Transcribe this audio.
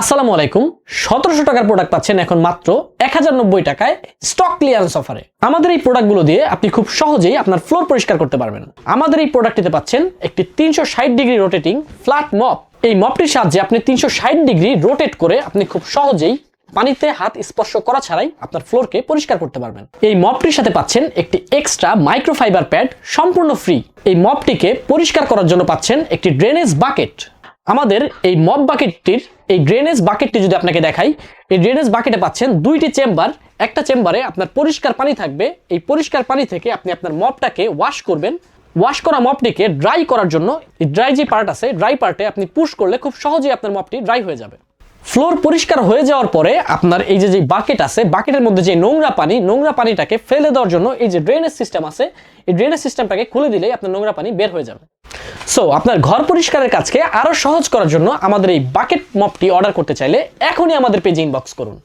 আসসালামু আলাইকুম। 1700 টাকার প্রোডাক্ট পাচ্ছেন এখন মাত্র 1090 টাকায় স্টক ক্লিয়ারেন্স অফারে। আমাদের এই প্রোডাক্টগুলো দিয়ে আপনি খুব সহজেই আপনার ফ্লোর পরিষ্কার করতে পারবেন। আমাদের এই প্রোডাক্টটিতে পাচ্ছেন একটি 360 ডিগ্রি রোটেটিং ফ্ল্যাট মপ। এই মপটির সাহায্যে আপনি 360 ডিগ্রি রোটেট করে আপনি খুব সহজেই পানিতে হাত স্পর্শ করা ছাড়াই আপনার ফ্লোরকে পরিষ্কার করতে পারবেন। এই মপটির সাথে পাচ্ছেন একটি এক্সট্রা মাইক্রোফাইবার প্যাড সম্পূর্ণ ফ্রি। এই মপটিকে পরিষ্কার করার জন্য পাচ্ছেন একটি ড্রেনেজ বাকেট। আমাদের এই মপ বাকেটটির এই ড্রেনেজ বাকেটটি যদি আপনাকে দেখাই, এই ড্রেনেজ বাকেটে পাচ্ছেন দুইটি চেম্বার। একটা চেম্বারে আপনার পরিষ্কার পানি থাকবে। এই পরিষ্কার পানি থেকে আপনি আপনার মপটাকে ওয়াশ করবেন। ওয়াশ করা মপটিকে ড্রাই করার জন্য এই ড্রাই যে পার্ট আছে, ড্রাই পার্টে আপনি পুশ করলে খুব সহজেই আপনার মপটি ড্রাই হয়ে যাবে। ফ্লোর পরিষ্কার হয়ে যাওয়ার পরে আপনার এই যে বাকেট আছে, বাকেটের মধ্যে যে নোংরা পানিটাকে ফেলে দেওয়ার জন্য এই যে ড্রেনেজ সিস্টেম আছে, এই ড্রেনেজ সিস্টেমটাকে খুলে দিলেই আপনার নোংরা পানি বের হয়ে যাবে। সো আপনার ঘর পরিষ্কারের কাজকে আরো সহজ করার জন্য আমাদের এই বাকেট মপটি অর্ডার করতে চাইলে এখনই আমাদের পেজে ইনবক্স করুন।